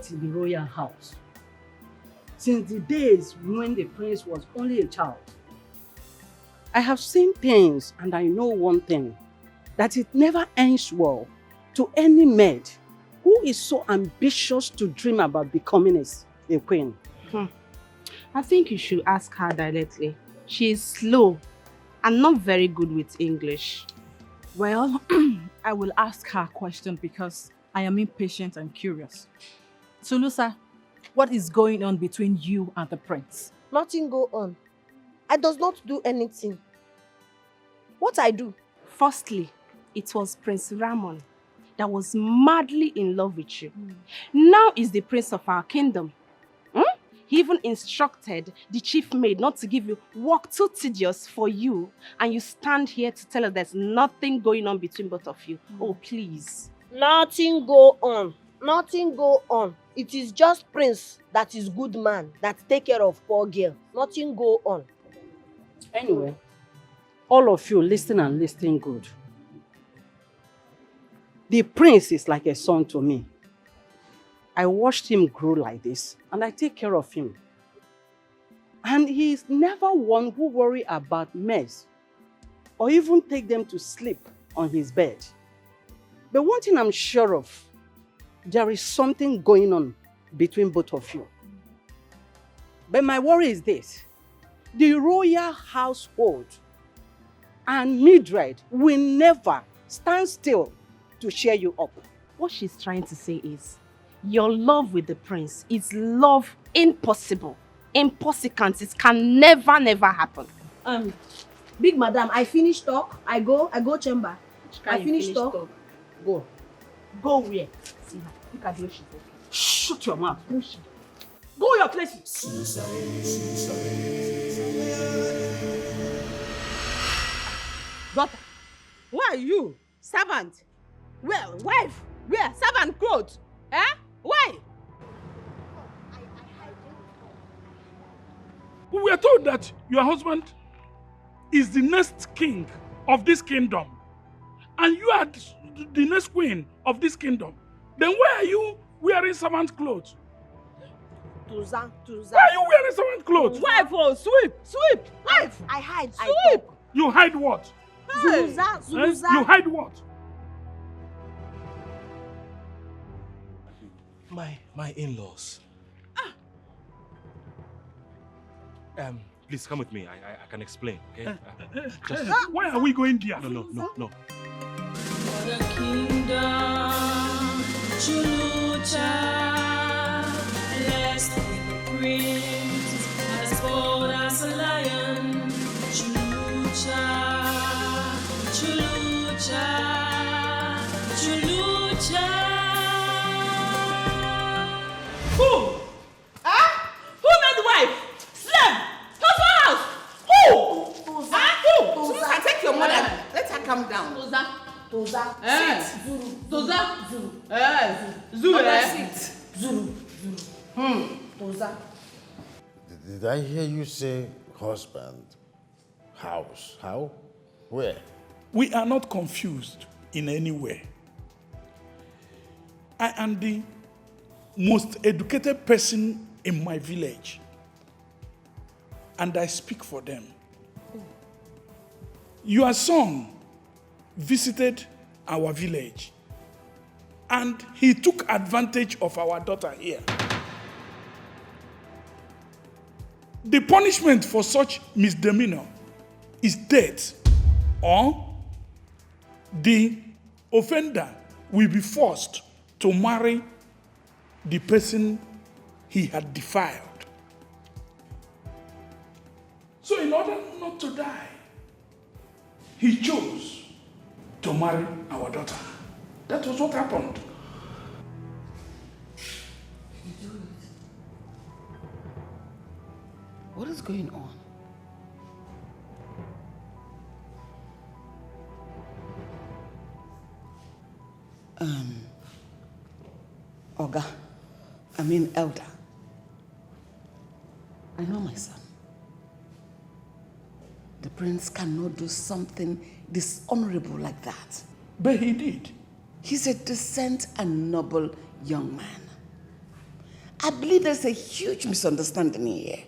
worked in the royal house since the days when the prince was only a child. I have seen things and I know one thing, that it never ends well to any maid who is so ambitious to dream about becoming a queen. I think you should ask her directly. She is slow and not very good with English. Well, I will ask her a question because I am impatient and curious. Tulusa, what is going on between you and the prince? Nothing go on. I does not do anything. What I do? Firstly, it was Prince Ramon that was madly in love with you. Now is the prince of our kingdom. He even instructed the chief maid not to give you work too tedious for you, and you stand here to tell us there's nothing going on between both of you. Oh, please. Nothing go on. Nothing go on. It is just Prince that is good man, that take care of poor girl. Nothing go on. Anyway, all of you listen and listen good. The prince is like a son to me. I watched him grow like this and I take care of him. And he's never one who worry about mess or even take them to sleep on his bed. But one thing I'm sure of, there is something going on between both of you. But my worry is this: the royal household and Mildred will never stand still to cheer you up. What she's trying to say is, your love with the prince is love impossible. Impossible. It can never happen. Big madam, I finish talk. I go chamber. I finish talk. Go. Go where? See her. Look at the way she's talking. Shut your mouth. Go your places. Daughter, where are you? Servant? Well, wife? Where? Servant clothes? Eh? Why? We were told that your husband is the next king of this kingdom. And you are the next queen of this kingdom. Then why are you wearing servant clothes? Tuza. Why are you wearing servant clothes? Wife, oh, sweep. Wife. I hide. Sweep. I talk. You hide what? Hey. Zuluza. You hide what? My in-laws. Please come with me. I can explain, okay? Why are we going there? No. For the kingdom, Chulucha, blessed with the prince, as bold as a lion. Chulucha, Who? Huh? Who made wife? Slave? Husband house? Who? Who? Tuza, take your mother. Let her come down. Tuza. Sit. Tuza. Zulu. Zulu. Zulu. Tuza. Did I hear you say husband? House? How? Where? We are not confused in any way. I am the most educated person in my village. And I speak for them. Your son visited our village and he took advantage of our daughter here. The punishment for such misdemeanor is death, or the offender will be forced to marry the person he had defiled. So in order not to die, he chose to marry our daughter. That was what happened. What is going on? Elder. I know my son. The prince cannot do something dishonorable like that. But he did. He's a decent and noble young man. I believe there's a huge misunderstanding here.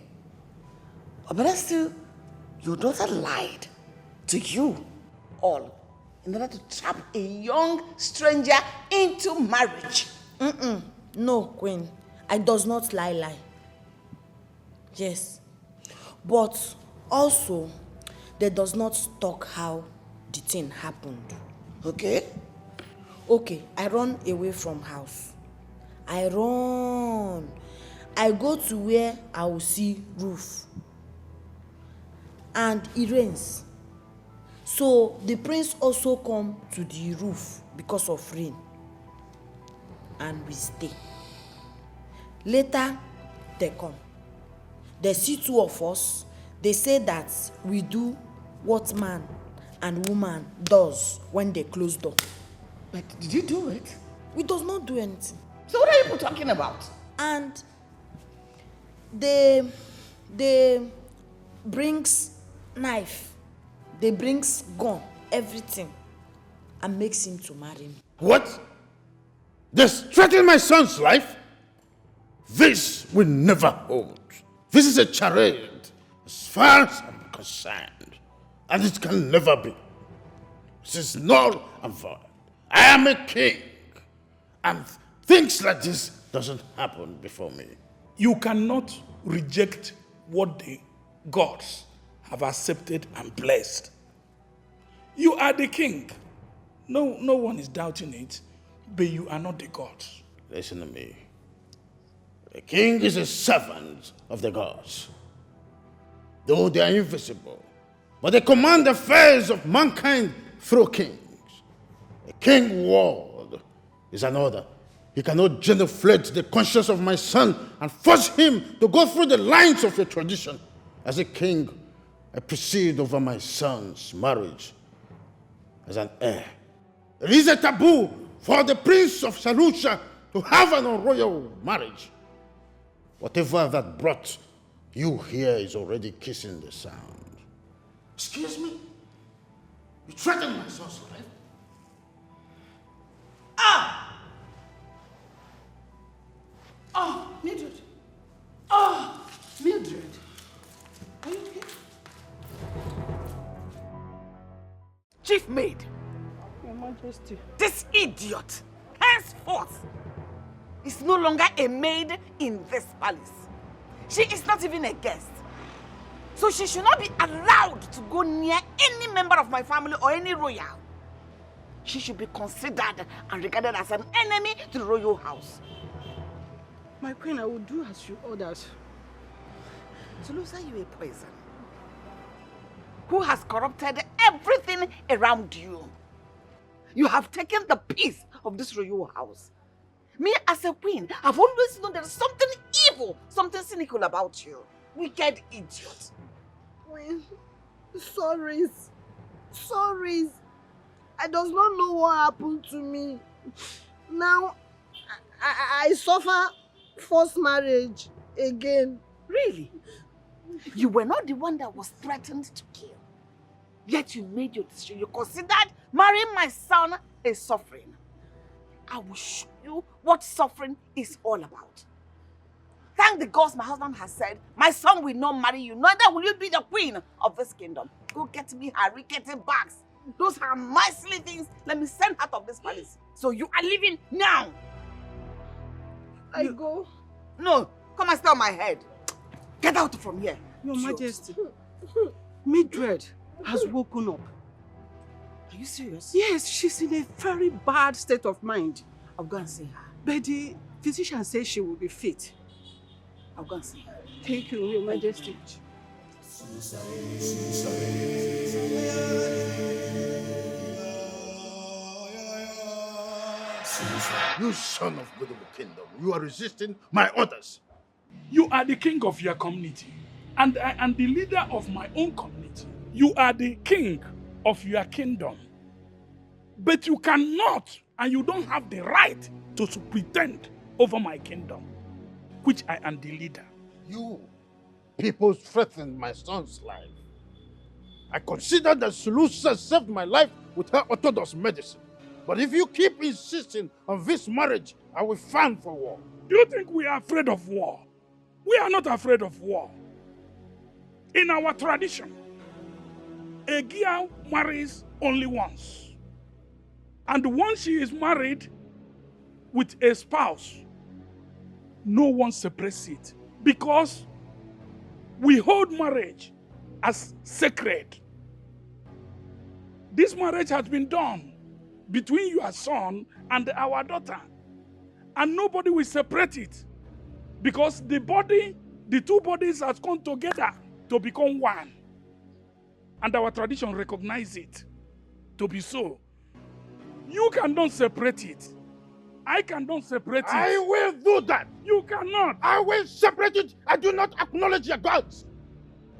But still, your daughter lied to you all in order to trap a young stranger into marriage. No, Queen. I does not lie. Yes. But also, they does not talk how the thing happened. Okay? Okay, I run away from house. I run. I go to where I will see roof. And it rains. So the prince also come to the roof because of rain. And we stay. Later, they come. They see two of us. They say that we do what man and woman does when they close door. But did you do it? We does not do anything. So what are you talking about? And they brings knife, they brings gun, everything, and makes him to marry me. What? They threaten my son's life? This will never hold. This is a charade, as far as I'm concerned, and it can never be. This is null and void. I am a king, and things like this doesn't happen before me. You cannot reject what the gods have accepted and blessed. You are the king. No one is doubting it, but you are not the gods. Listen to me. The king is a servant of the gods. Though they are invisible, but they command the affairs of mankind through kings. A king word is an order. He cannot genuflect the conscience of my son and force him to go through the lines of a tradition. As a king, I proceed over my son's marriage as an heir. It is a taboo for the prince of Salusha to have an royal marriage. Whatever that brought you here is already kissing the sound. Excuse me? You threatened my son's life? Oh, Mildred. Oh, Mildred. Are you okay? Chief maid, Your Majesty. this idiot, henceforth, is no longer a maid in this palace. She is not even a guest. So she should not be allowed to go near any member of my family or any royal. She should be considered and regarded as an enemy to the royal house. My queen, I will do as you ordered. Tulusa, you a poison who has corrupted everything around you. You have taken the peace of this royal house. Me as a queen, I've always known there is something evil, something cynical about you. Wicked idiot. Queen, sorries. I does not know what happened to me. Now, I suffer forced marriage again. Really? You were not the one that was threatened to kill. Yet you made your decision. You considered marrying my son a suffering. I will show you what suffering is all about. Thank the gods my husband has said, my son will not marry you, neither will you be the queen of this kingdom. Go get me her rickety bags. Those are my silly things. Let me send her out of this palace. So you are leaving now. I go. No, come and stay on my head. Get out from here. Your Majesty. Mildred has woken up. Are you serious? Yes, she's in a very bad state of mind. I'll go and see her. But the physician says she will be fit. I'll go and see her. Thank you, Your Majesty. You son of good kingdom, you are resisting my orders. You are the king of your community, and I am the leader of my own community. You are the king of your kingdom. But you cannot, and you don't have the right to pretend over my kingdom, which I am the leader. You people threatened my son's life. I consider that Sulusa saved my life with her orthodox medicine. But if you keep insisting on this marriage, I will fan for war. Do you think we are afraid of war? We are not afraid of war. In our tradition, a girl marries only once. And once she is married with a spouse, no one separates it. Because we hold marriage as sacred. This marriage has been done between your son and our daughter. And nobody will separate it. Because the two bodies have come together to become one. And our tradition recognizes it to be so. You cannot separate it. I cannot separate it. I will do that. You cannot. I will separate it. I do not acknowledge your gods.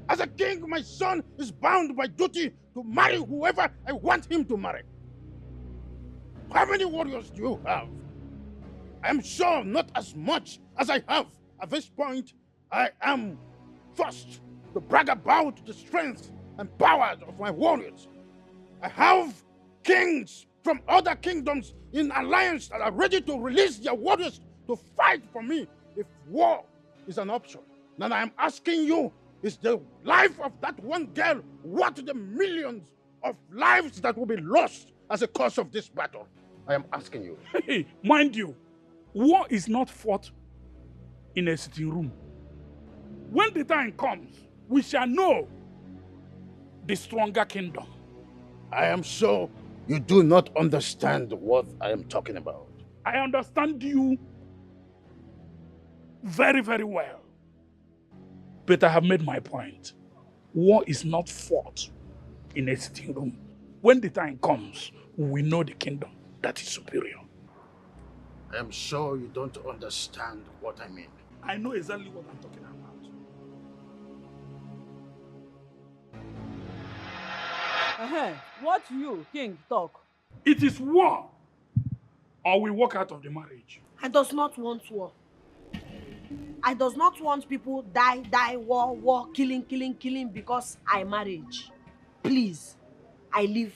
As a king, my son is bound by duty to marry whoever I want him to marry. How many warriors do you have? I am sure not as much as I have. At this point, I am forced to brag about the strength and power of my warriors. I have kings from other kingdoms in alliance that are ready to release their warriors to fight for me if war is an option. Now I am asking you, is the life of that one girl worth the millions of lives that will be lost as a cause of this battle? I am asking you. Hey, mind you, war is not fought in a sitting room. When the time comes, we shall know the stronger kingdom. I am sure you do not understand what I am talking about. I understand you very, very well. But I have made my point. War is not fought in a sitting room. When the time comes, we know the kingdom that is superior. I am sure you don't understand what I mean. I know exactly what I'm talking about. What you, king, talk? It is war, or we walk out of the marriage. I does not want war. I does not want people die, war, killing because I marriage. Please, I leave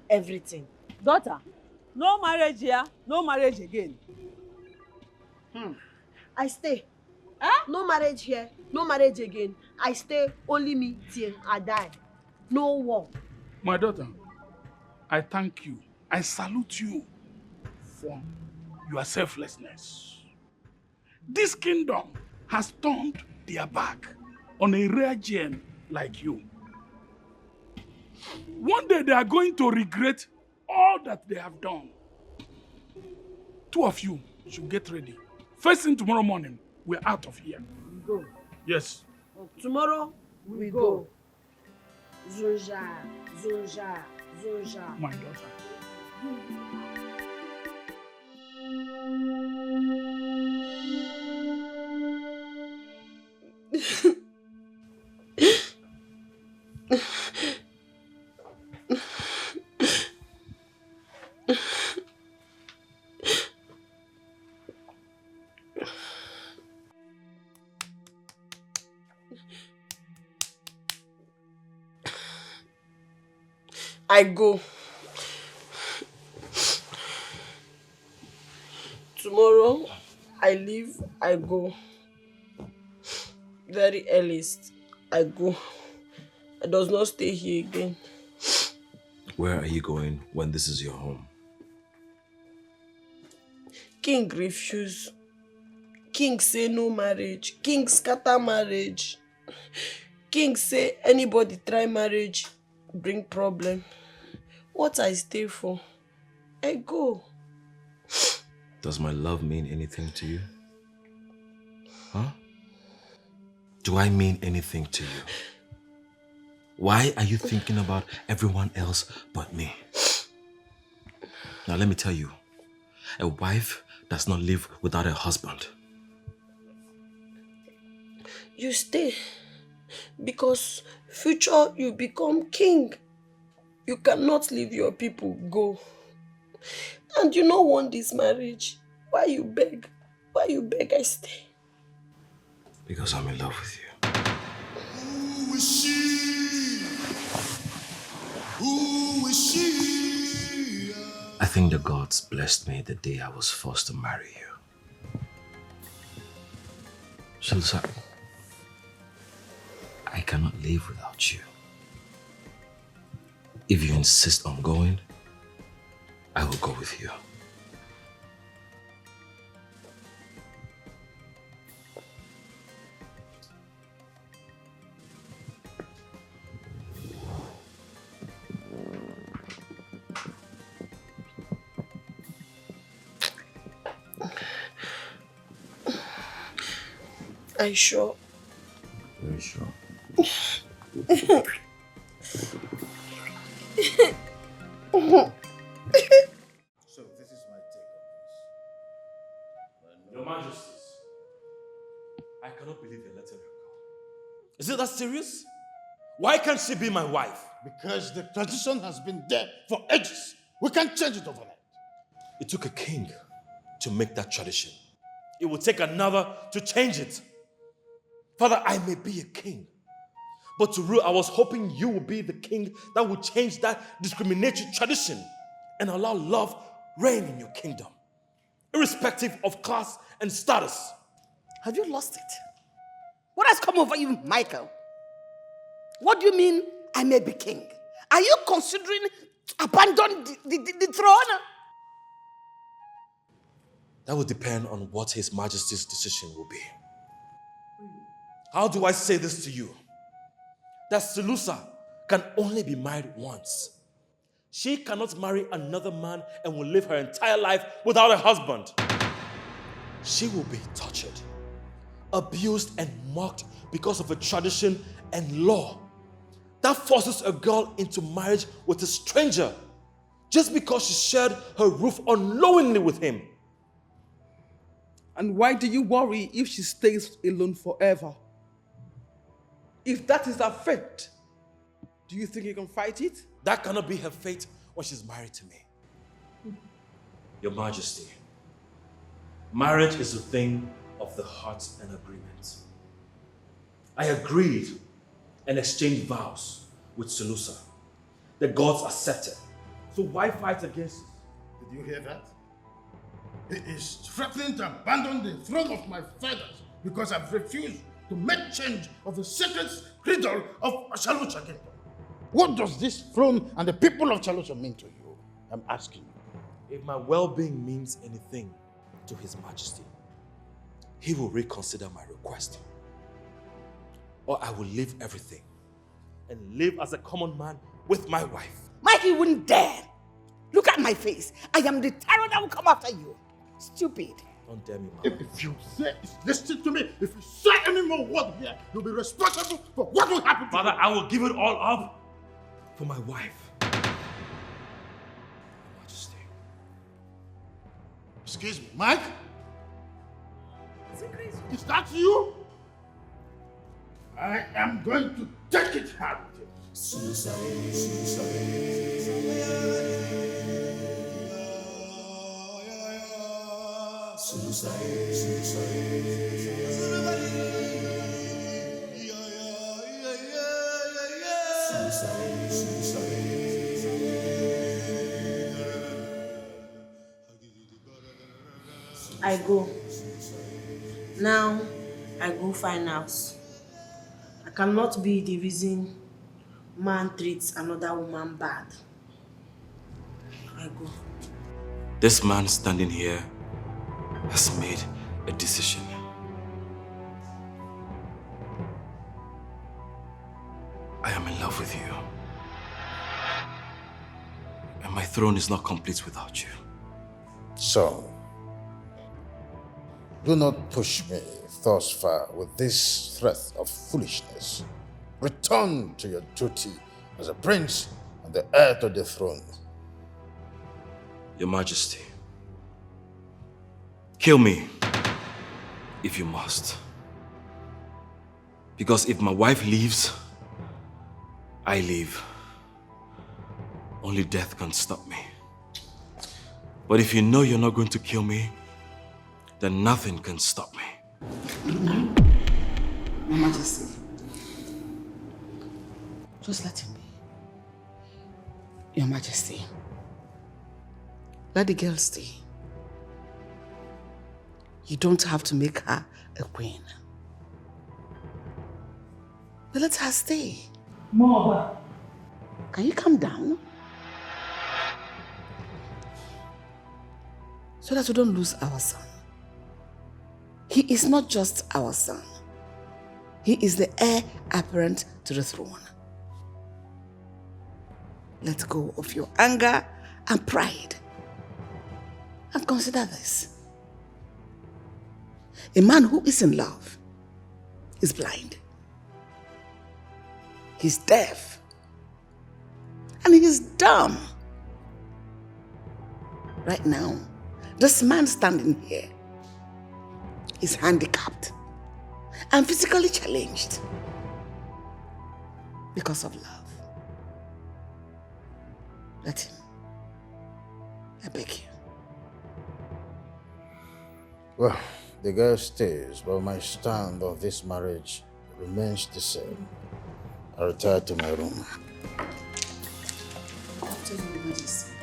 everything. Daughter, no marriage here, no marriage again. I stay. No marriage here, no marriage again. I stay, only me till I die. No war. My daughter, I thank you. I salute you for your selflessness. This kingdom has turned their back on a rare gem like you. One day they are going to regret all that they have done. Two of you should get ready. First thing tomorrow morning, we're out of here. We go. Yes. Tomorrow, we go. Zunja. My daughter. I go. Tomorrow, I leave, I go. Very earliest, I go. I does not stay here again. Where are you going when this is your home? King refuse. King say no marriage. King scatter marriage. King say anybody try marriage, bring problem. What I stay for? I go. Does my love mean anything to you? Huh? Do I mean anything to you? Why are you thinking about everyone else but me? Now let me tell you, a wife does not live without a husband. You stay because future you become king. You cannot leave your people go. And you don't want this marriage. Why you beg? Why you beg I stay? Because I'm in love with you. Who is she? Who is she? I think the gods blessed me the day I was forced to marry you. Shilsa, I cannot live without you. If you insist on going, I will go with you. Are you sure? Very sure. So this is my take on this. Your Majesties, I cannot believe you're letting her go. Is it that serious? Why can't she be my wife? Because the tradition has been there for ages. We can't change it overnight. It took a king to make that tradition. It will take another to change it. Father, I may be a king, but to rule, I was hoping you would be the king that would change that discriminatory tradition and allow love reign in your kingdom, irrespective of class and status. Have you lost it? What has come over you, Michael? What do you mean I may be king? Are you considering abandon the throne? That will depend on what His Majesty's decision will be. How do I say this to you? That Selusa can only be married once. She cannot marry another man and will live her entire life without a husband. She will be tortured, abused and mocked because of a tradition and law that forces a girl into marriage with a stranger just because she shared her roof unknowingly with him. And why do you worry if she stays alone forever? If that is her fate, do you think you can fight it? That cannot be her fate when she's married to me. Your Majesty, marriage is a thing of the heart and agreement. I agreed and exchanged vows with Selusa. The gods accepted. So why fight against it? Did you hear that? He is threatening to abandon the throne of my fathers because I've refused to make change of the sacred cradle of Chalucha kingdom. What does this throne and the people of Chalucha mean to you? I'm asking you. If my well-being means anything to His Majesty, He will reconsider my request. Or I will leave everything and live as a common man with my wife. Mikey wouldn't dare. Look at my face. I am the terror that will come after you. Stupid. Don't dare me, Mama. If you say, listen to me, if you say any more word here, you'll be responsible for what will happen to Father, you. I will give it all up for my wife. Your Majesty. Excuse me, Mike? Is that you? I am going to take it hard with you. I go. Now, I go find house. I cannot be the reason man treats another woman bad. I go. This man standing here has made a decision. I am in love with you. And my throne is not complete without you. So, do not push me thus far with this threat of foolishness. Return to your duty as a prince and the heir to the throne. Your Majesty, kill me if you must. Because if my wife leaves, I leave. Only death can stop me. But if you know you're not going to kill me, then nothing can stop me. Your Majesty, just let him be. Your Majesty, Let the girl stay. You don't have to make her a queen. But let her stay. Mother. Can you calm down? So that we don't lose our son. He is not just our son. He is the heir apparent to the throne. Let go of your anger and pride. And consider this. A man who is in love is blind. He's deaf. And he's dumb. Right now, this man standing here is handicapped and physically challenged because of love. Let him. I beg you. Well, the girl stays, but my stand on this marriage remains the same. I retire to my room. I'll tell you, Majesty.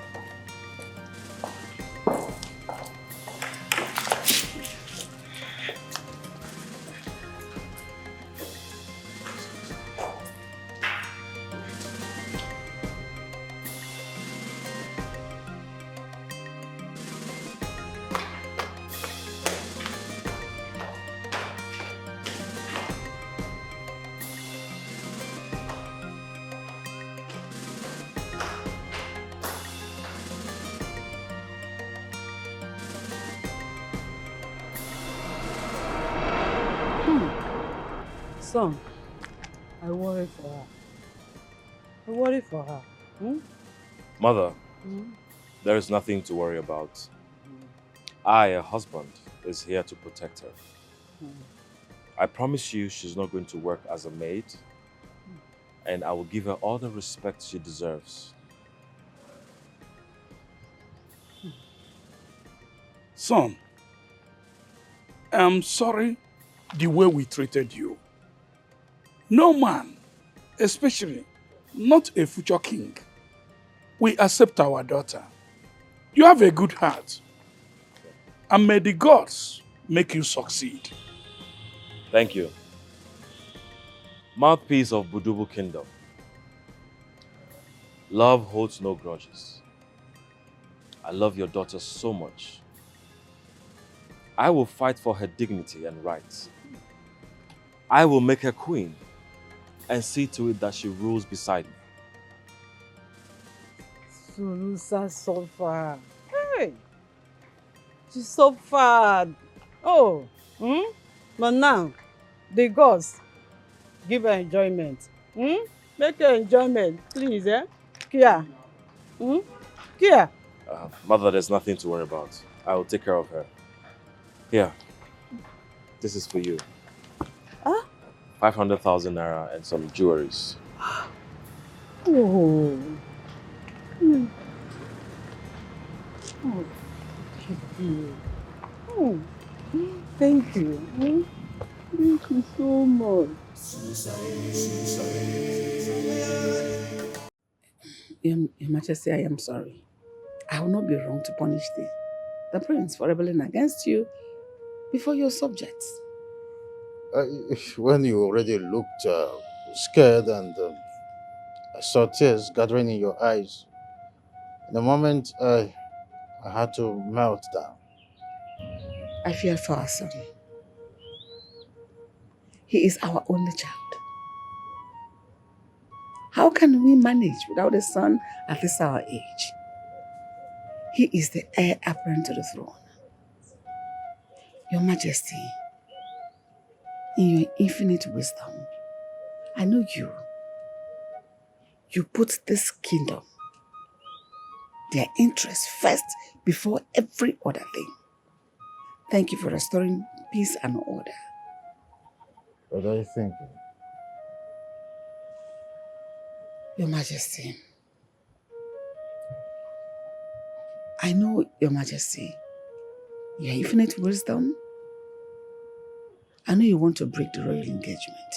Son, I worry for her. I worry for her. Mother, there is nothing to worry about. I, a husband, is here to protect her. I promise you she's not going to work as a maid, and I will give her all the respect she deserves. Son, I'm sorry the way we treated you. No man, especially not a future king, will accept our daughter. You have a good heart, and may the gods make you succeed. Thank you. Mouthpiece of Budubu Kingdom. Love holds no grudges. I love your daughter so much. I will fight for her dignity and rights. I will make her queen and see to it that she rules beside me. Sulusa suffered. Hey! She suffered. Oh, but now, the gods give her enjoyment. Make her enjoyment, please, eh? Kia. Kia. Mother, there's nothing to worry about. I will take care of her. Here, this is for you. 500,000 naira and some jewelries. Oh. Oh, thank you. Oh, thank you. Thank you so much. Your Majesty, I am sorry. I will not be wrong to punish the prince for rebelling against you before your subjects. When you already looked scared and I saw tears gathering in your eyes, in a moment I had to melt down. I fear for our son. He is our only child. How can we manage without a son at this our age? He is the heir apparent to the throne. Your Majesty, in your infinite wisdom, I know you. You put this kingdom, their interests first before every other thing. Thank you for restoring peace and order. What are you thinking? Your Majesty, I know, Your Majesty, your infinite wisdom. I know you want to break the royal engagement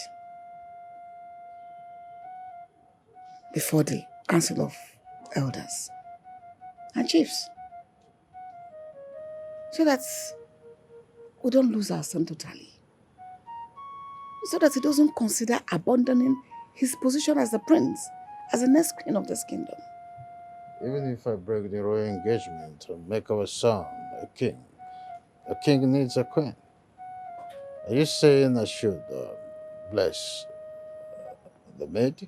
before the Council of Elders and Chiefs. so that we don't lose our son totally. So that he doesn't consider abandoning his position as the prince, as the next queen of this kingdom. Even if I break the royal engagement and make our son a king needs a queen. Are you saying I should bless the maid?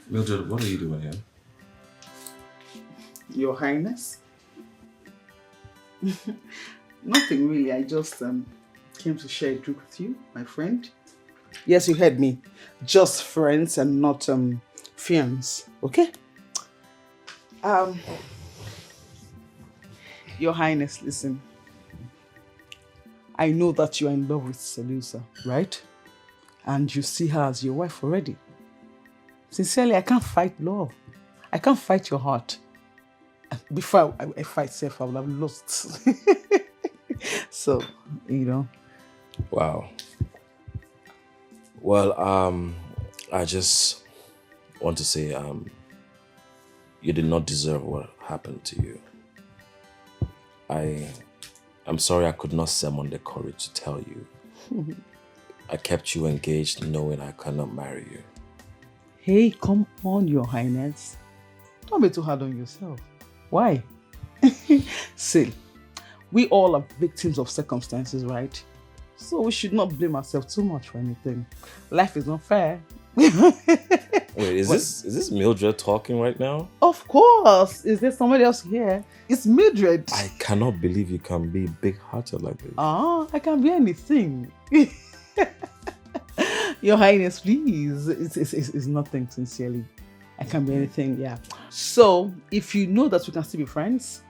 Mildred, what are you doing here? Your Highness? Nothing really. I just came to share a drink with you, my friend. Yes, you heard me. Just friends and not fiends. Okay? Your Highness, listen. I know that you are in love with Selusa, right? And you see her as your wife already. Sincerely, I can't fight love. I can't fight your heart. Before I fight self, I would have lost. So, you know. Wow. Well, I just want to say, you did not deserve what happened to you. I'm sorry I could not summon the courage to tell you. I kept you engaged knowing I cannot marry you. Hey, come on, Your Highness. Don't be too hard on yourself. Why? See, we all are victims of circumstances, right? So we should not blame ourselves too much for anything. Life is not fair. Wait, is this Mildred talking right now? Of course. Is there somebody else here? It's Mildred. I cannot believe you can be big-hearted like this. I can be anything. Your Highness, please. It's nothing, sincerely. I can be anything, yeah. So, if you know that we can still be friends,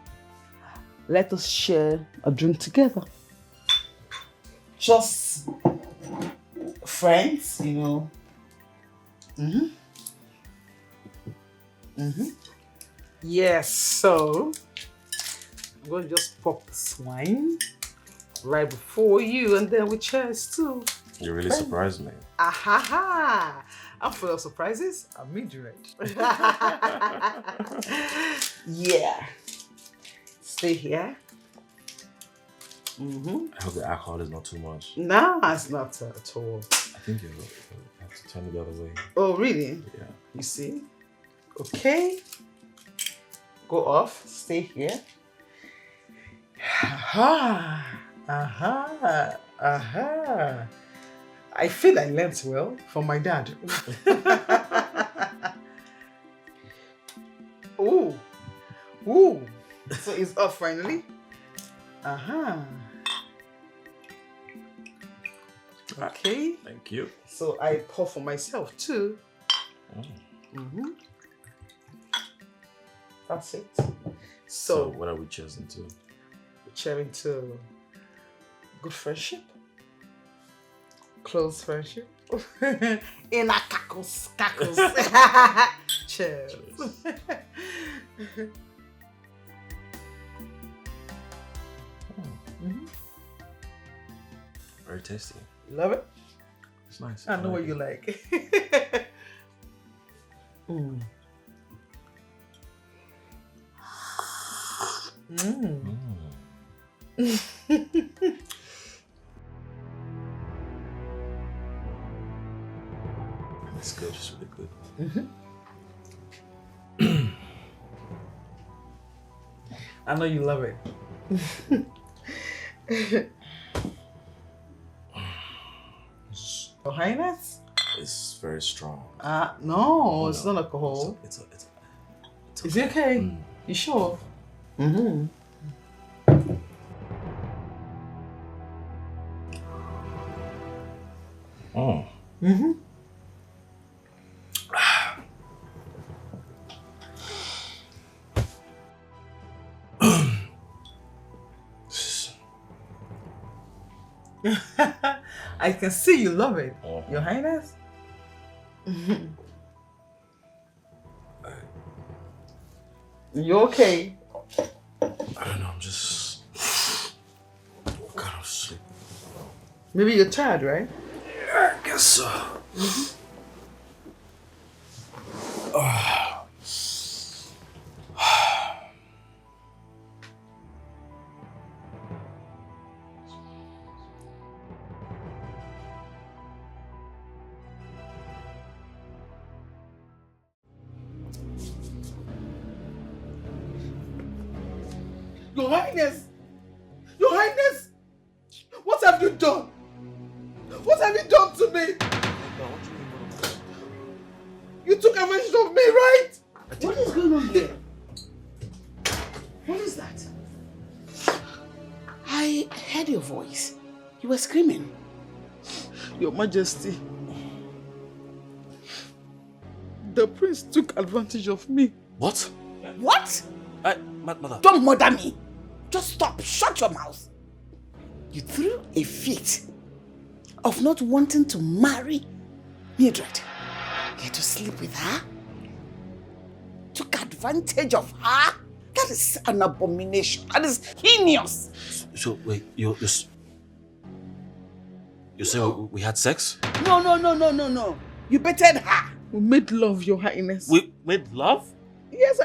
let us share a drink together. Just friends, you know. Yes, so I'm going to just pop this wine right before you, and then we cheers too. You really surprised me. Ahaha! I'm full of surprises. I'm Mildred. Yeah. Stay here. I hope the alcohol is not too much. Nah, it's not at all. I think you have to turn it the other way. Oh, really? Yeah. You see? Okay. Go off. Stay here. Aha! Aha! Aha! I feel I learnt well from my dad. Ooh. Ooh. So it's off finally? Aha. Okay. Thank you. So I pour for myself too. That's it. So what are we cheering to? We're cheering to good friendship. Close friendship. In a cackles. Cheers. Very tasty. Love it? It's nice. I know what you like. It's good, it's really good. I know you love it. Your Highness? It's very strong. No, it's not alcohol. It's Is it okay? You sure? I can see you love it, Your Highness. You okay? I don't know, I'm just... Maybe you're tired, right? I guess so. Your Highness! Your Highness! What have you done? What have you done to me? You took advantage of me, right? What is going on here? What is that? I heard your voice. You were screaming. Your Majesty, the prince took advantage of me. What? What? Mother. Don't murder me. Just stop. Shut your mouth. You threw a fit of not wanting to marry Mildred. Get to sleep with her. Took advantage of her. That is an abomination. That is heinous. So wait, you say we had sex? No. You betted her. We made love, Your Highness. We made love? Yes,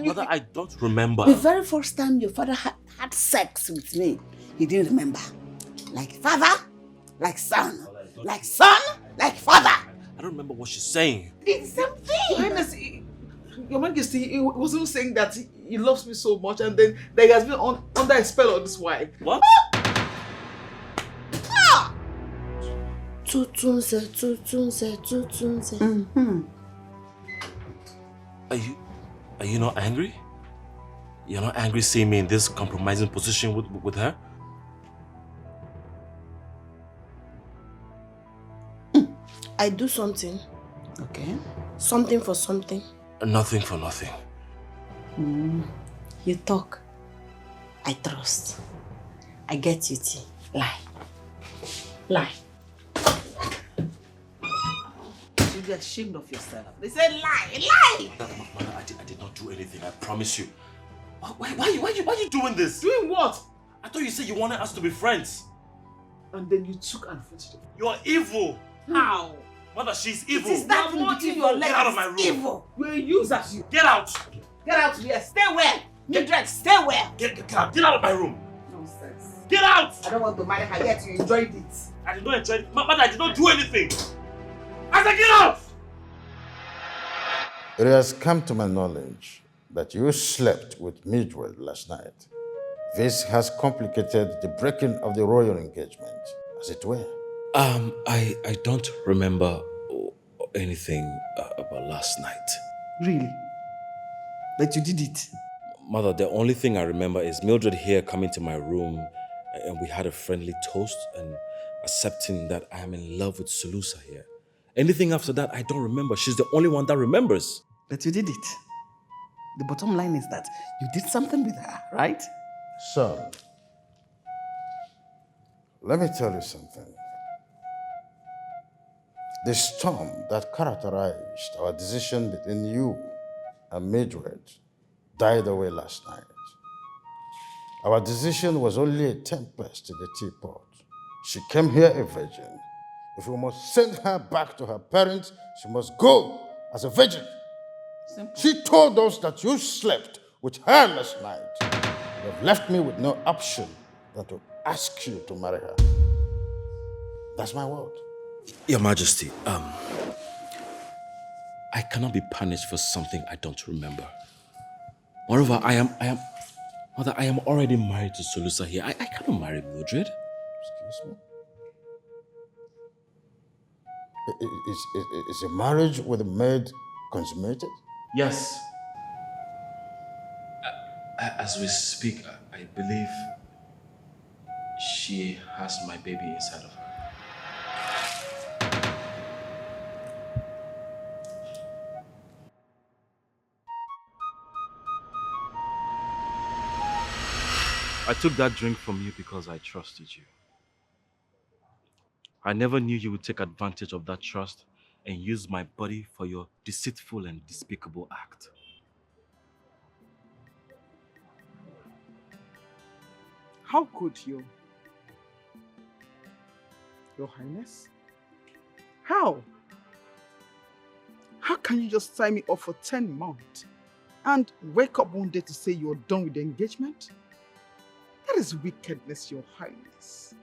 Mother, I don't remember. The very first time your father had sex with me, he didn't remember. Like father, like son. Like son, like father. I don't remember what she's saying. It's the same thing. Your Highness, Your Majesty, he wasn't saying that he loves me so much and then that he has been under a spell of this wife. What? Tutunze. Are you not angry? You're not angry seeing me in this compromising position with her? I do something. Okay. Something for something. Nothing for nothing. You talk. I trust. I get you, T. Lie. You should be ashamed of yourself. They say lie. Mother, I did not do anything, I promise you. Why you doing this? Doing what? I thought you said you wanted us to be friends. And then you took advantage of me. You are evil. How? Mother, she's evil. It is that thing between your legs. Get out of my room. Evil. We're users, you. Get out. Get out here. Stay where? Mildred, stay where? Get out. Get out of my room. Nonsense. Get out. I don't want to marry her yet. You enjoyed it. I did not enjoy it. Mother, I did not do anything. I said get out. It has come to my knowledge that you slept with Mildred last night. This has complicated the breaking of the royal engagement, as it were. I don't remember anything about last night. Really? But you did it? Mother, the only thing I remember is Mildred here coming to my room and we had a friendly toast and accepting that I am in love with Solusa here. Anything after that, I don't remember. She's the only one that remembers. But you did it. The bottom line is that you did something with her, right? Son, let me tell you something. The storm that characterized our decision between you and Mildred died away last night. Our decision was only a tempest in the teapot. She came here a virgin. If we must send her back to her parents, she must go as a virgin. Simple. She told us that you slept with her last night. You have left me with no option than to ask you to marry her. That's my word. Your Majesty, I cannot be punished for something I don't remember. Moreover, Mother, I am already married to Solusa here. I cannot marry Mildred. Excuse me? Is a marriage with a maid consummated? Yes. As we speak, I believe she has my baby inside of her. I took that drink from you because I trusted you. I never knew you would take advantage of that trust and use my body for your deceitful and despicable act. How could you? Your Highness? How? How can you just sign me up for 10 months and wake up one day to say you're done with the engagement? That is wickedness, Your Highness.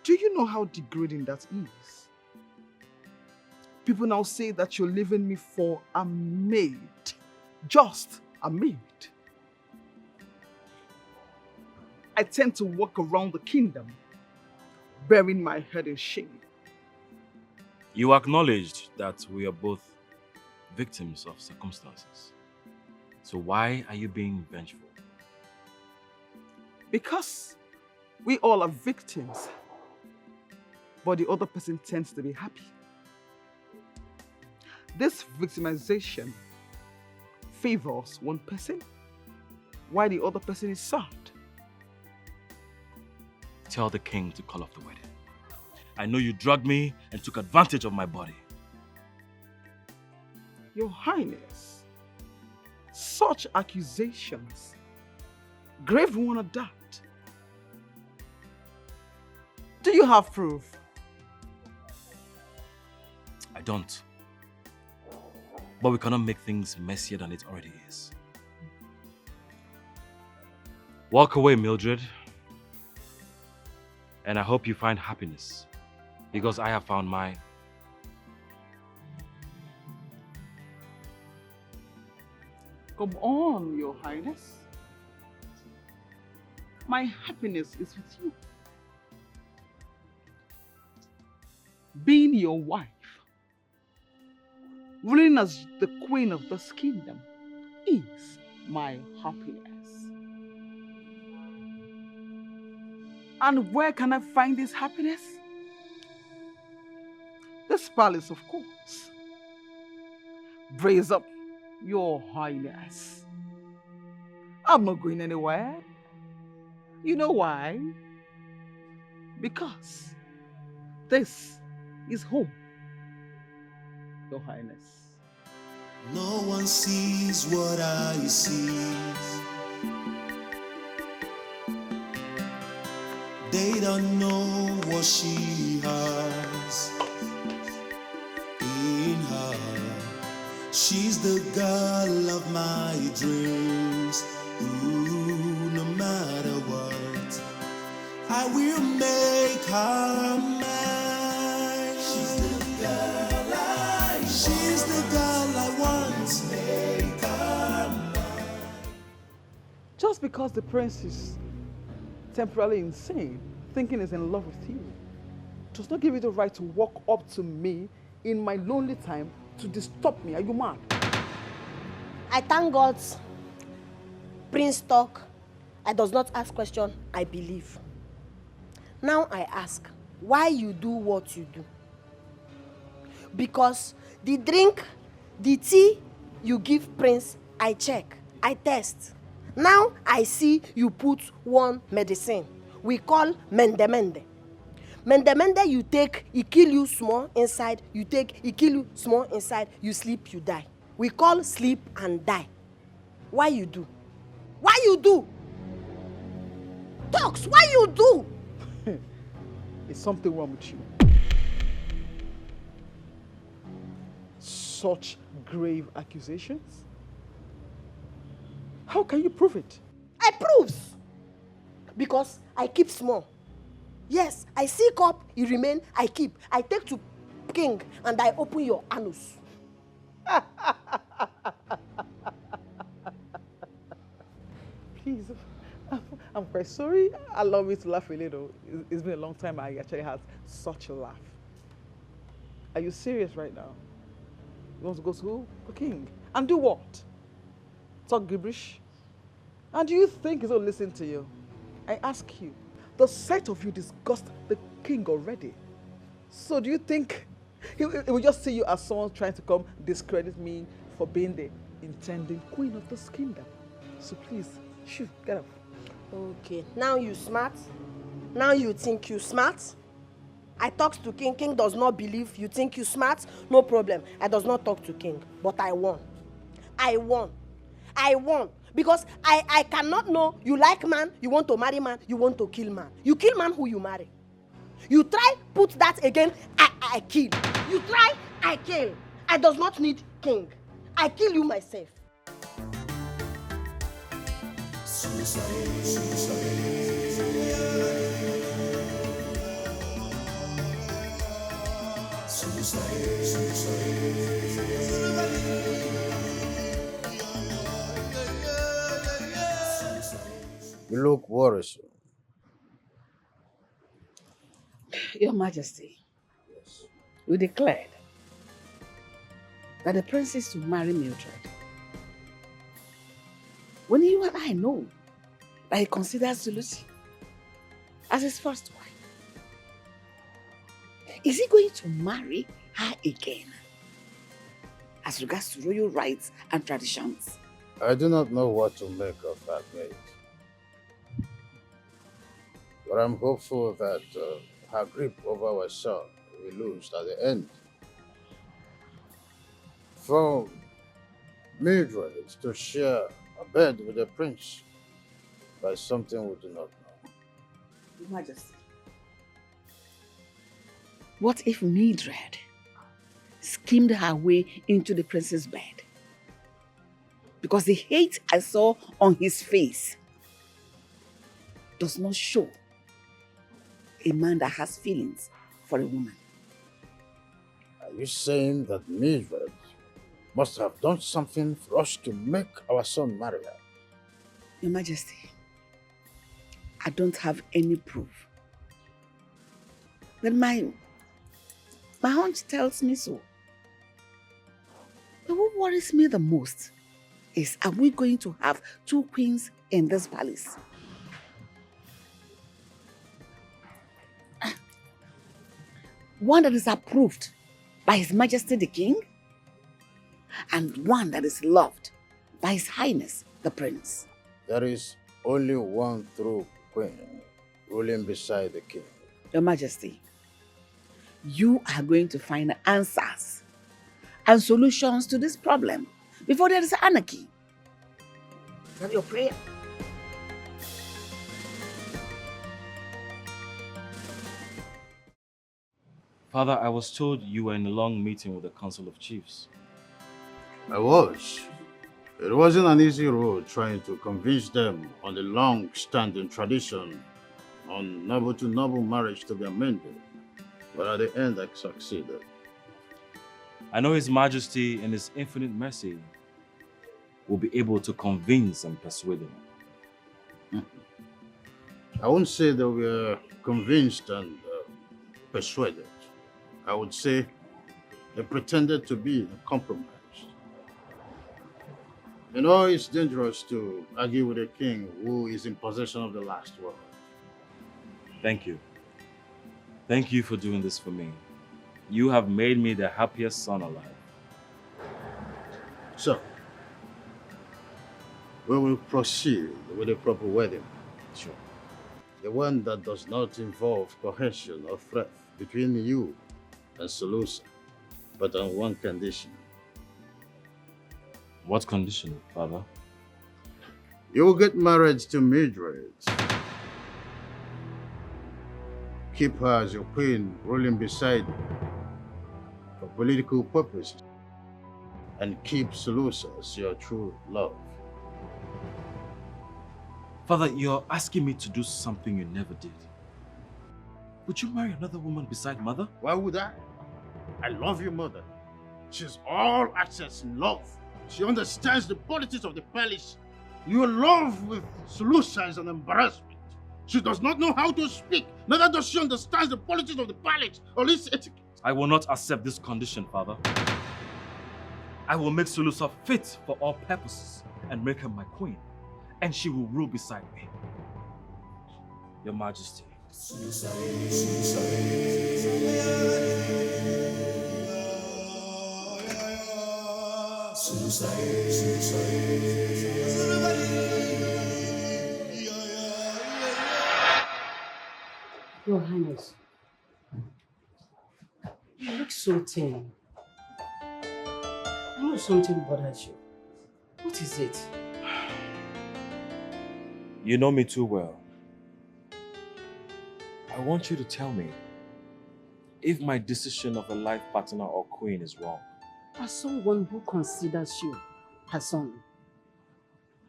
Do you know how degrading that is? People now say that you're leaving me for a maid. Just a maid. I tend to walk around the kingdom, burying my head in shame. You acknowledged that we are both victims of circumstances. So why are you being vengeful? Because we all are victims, but the other person tends to be happy. This victimization favors one person, while the other person is sad. Tell the king to call off the wedding. I know you drugged me and took advantage of my body. Your Highness, such accusations, grave one at that. Do you have proof? I don't. But we cannot make things messier than it already is. Walk away, Mildred. And I hope you find happiness, because I have found mine. Come on, Your Highness. My happiness is with you. Being your wife, ruling as the queen of this kingdom, is my happiness. And where can I find this happiness? This palace, of course. Brace up, Your Highness. I'm not going anywhere. You know why? Because this is home, Your Highness. No one sees what I see. They don't know what she has in her. She's the girl of my dreams. Ooh, no matter what, I will make her mine. She's the girl I want. Make her mine. Just because the prince is temporarily insane, thinking he's in love with you, does not give you the right to walk up to me in my lonely time to disturb me. Are you mad? I thank God Prince talk. I does not ask question, I believe. Now I ask, why you do what you do? Because the drink, the tea you give Prince, I check, I test. Now I see you put one medicine we call mende. Mende you take, it kill you small inside, you take, it kill you small inside, you sleep, you die. We call sleep and die. Why you do? Why you do? Talks, why you do? Is something wrong with you? Such grave accusations? How can you prove it? I proves. Because I keep small. Yes, I seek up, it remain, I keep. I take to king and I open your anus. Please, I'm quite sorry. Allow me to laugh a little. It's been a long time I actually had such a laugh. Are you serious right now? You want to go to the king? And do what? Talk gibberish? And do you think he's going to listen to you? I ask you, the sight of you disgusts the king already. So do you think he will just see you as someone trying to come discredit me for being the intending queen of this kingdom? So please, shoo, get up. Okay, now you smart. Now you think you smart. I talk to king, king does not believe. You think you smart? No problem. I does not talk to king, but I won. I won. I won. Because I cannot know you like man, you want to marry man, you want to kill man. You kill man who you marry. You try put that again, I kill. You try, I kill. I does not need king. I kill you myself. You look worrisome. Your Majesty, we declared that the prince is to marry Mildred. When you and I know that he considers Lucy as his first wife, is he going to marry her again? As regards to royal rights and traditions? I do not know what to make of that, mate. But I'm hopeful that her grip over our son will lose at the end. For Mildred to share a bed with the prince, that's something we do not know. Your Majesty, what if Mildred schemed her way into the prince's bed? Because the hate I saw on his face does not show a man that has feelings for a woman. Are you saying that Mildred must have done something for us to make our son marry her? Your Majesty, I don't have any proof. But my hunch tells me so. But what worries me the most is, are we going to have two queens in this palace? One that is approved by His Majesty the King, and one that is loved by His Highness the Prince. There is only one true queen ruling beside the king. Your Majesty, you are going to find answers and solutions to this problem before there is anarchy. Is that your prayer? Father, I was told you were in a long meeting with the Council of Chiefs. I was. It wasn't an easy road trying to convince them on the long-standing tradition on noble-to-noble marriage to be amended. But at the end, I succeeded. I know His Majesty, in His infinite mercy, will be able to convince and persuade them. I wouldn't say they were convinced and persuaded. I would say they pretended to be compromised. You know, it's dangerous to argue with a king who is in possession of the last word. Thank you. Thank you for doing this for me. You have made me the happiest son alive. So, we will proceed with a proper wedding. Sure. The one that does not involve coercion or threat between you and Solusa, but on one condition. What condition, Father? You will get married to Mildred. Keep her as your queen, ruling beside you for political purposes, and keep Solusa as your true love. Father, you're asking me to do something you never did. Would you marry another woman beside Mother? Why would I? I love your mother. She's all access in love. She understands the politics of the palace. Your love with Solusa is an embarrassment. She does not know how to speak. Neither does she understand the politics of the palace or its etiquette. I will not accept this condition, Father. I will make Solusa fit for all purposes and make her my queen, and she will rule beside me. Your Majesty. Your Highness, you look so thin. I know something bothers you. What is it? You know me too well. I want you to tell me, if my decision of a life partner or queen is wrong? As someone who considers you her son,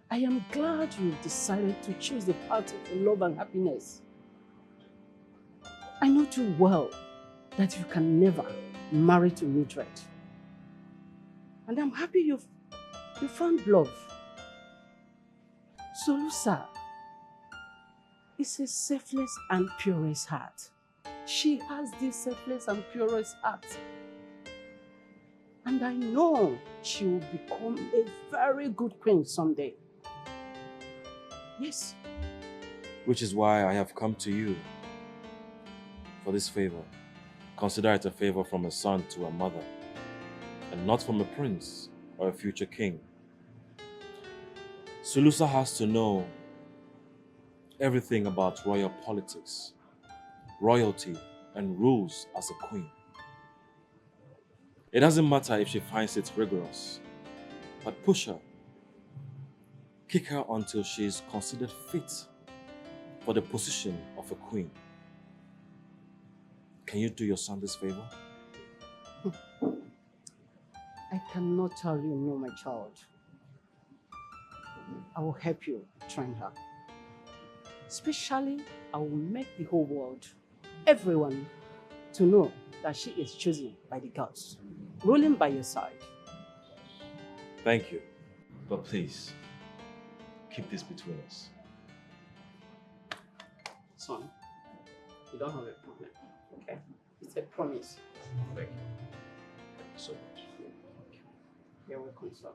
I am glad you decided to choose the path of love and happiness. I know too well that you can never marry to Mildred. And I'm happy you found love. Solusa is a selfless and purest heart. She has this selfless and purest heart. And I know she will become a very good queen someday. Yes. Which is why I have come to you for this favor. Consider it a favor from a son to a mother, and not from a prince or a future king. Sulusa has to know everything about royal politics, royalty, and rules as a queen. It doesn't matter if she finds it rigorous, but push her. Kick her until she is considered fit for the position of a queen. Can you do your son this favor? I cannot tell you no, my child. I will help you train her. Especially, I will make the whole world, everyone, to know that she is chosen by the gods, ruling by your side. Thank you. But please, keep this between us. Son, you don't have a problem, okay? It's a promise. Thank you. Thank you so much. You're welcome, son.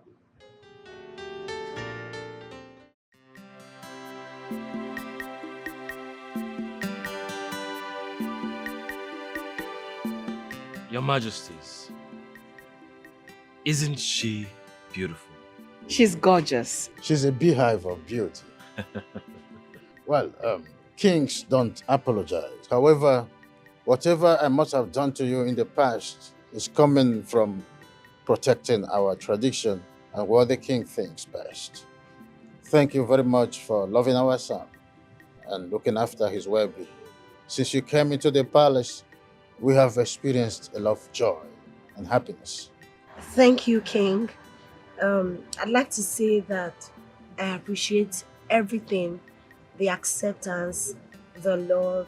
Your Majesties, isn't she beautiful? She's gorgeous. She's a beehive of beauty. Well, kings don't apologize. However, whatever I must have done to you in the past is coming from protecting our tradition and what the king thinks best. Thank you very much for loving our son and looking after his well-being. Since you came into the palace, we have experienced a lot of joy and happiness. Thank you, King. I'd like to say that I appreciate everything, the acceptance, the love,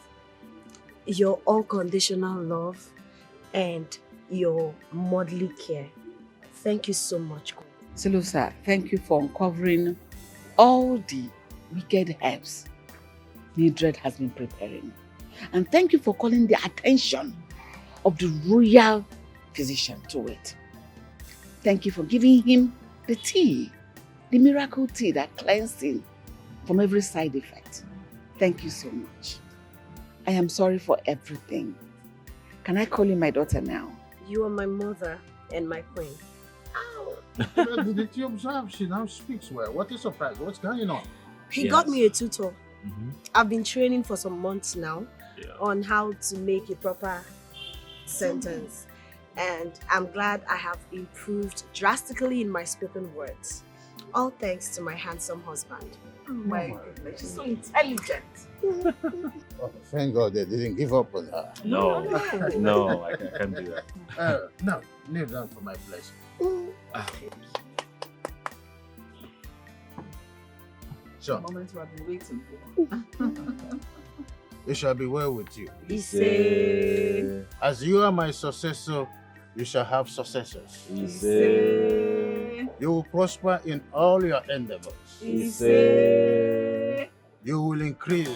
your unconditional love, and your motherly care. Thank you so much. Sulusa, thank you for uncovering all the wicked herbs Mildred has been preparing. And thank you for calling the attention of the royal physician to it. Thank you for giving him the tea, the miracle tea that cleansed him from every side effect. Thank you so much. I am sorry for everything. Can I call you my daughter now? You are my mother and my queen. Did you observe? She now speaks well. What is surprise? What's going on? He got me a tutor. I've been training for some months now on how to make a proper sentence. And I'm glad I have improved drastically in my spoken words. All thanks to my handsome husband. Oh my goodness, she's so intelligent. Oh, thank God they didn't give up on her. No, no, I can't do that. No, kneel down for my blessing. So, The moment we have been waiting for. it shall be well with you. Ise. As you are my successor, you shall have successors. Ise. You will prosper in all your endeavors. Ise. You will increase.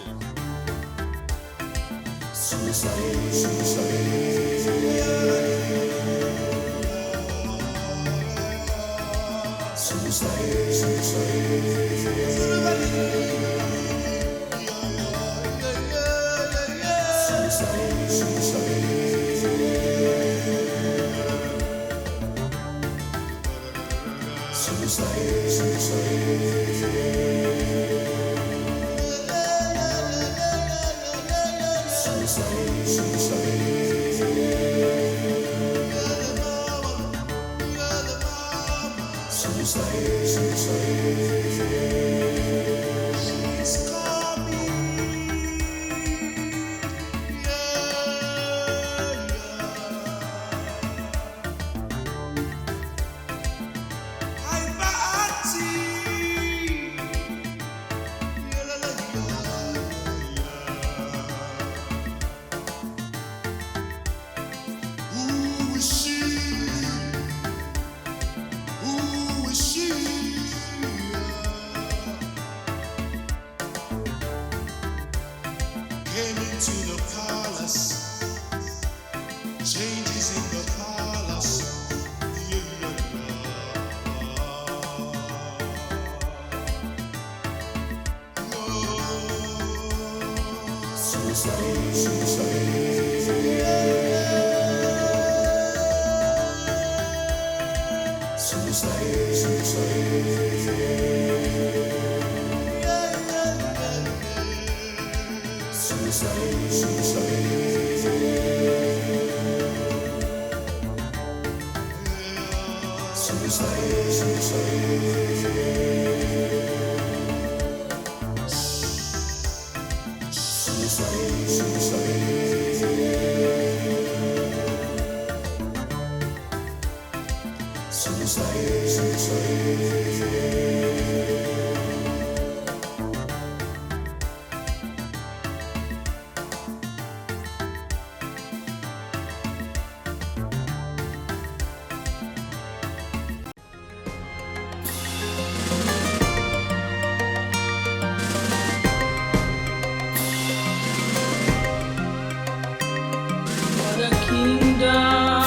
For the kingdom,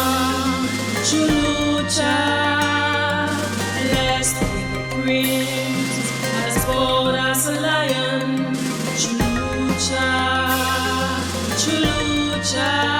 Chulucha, blessed with the prince, as bold as a lion. Chulucha, Chulucha.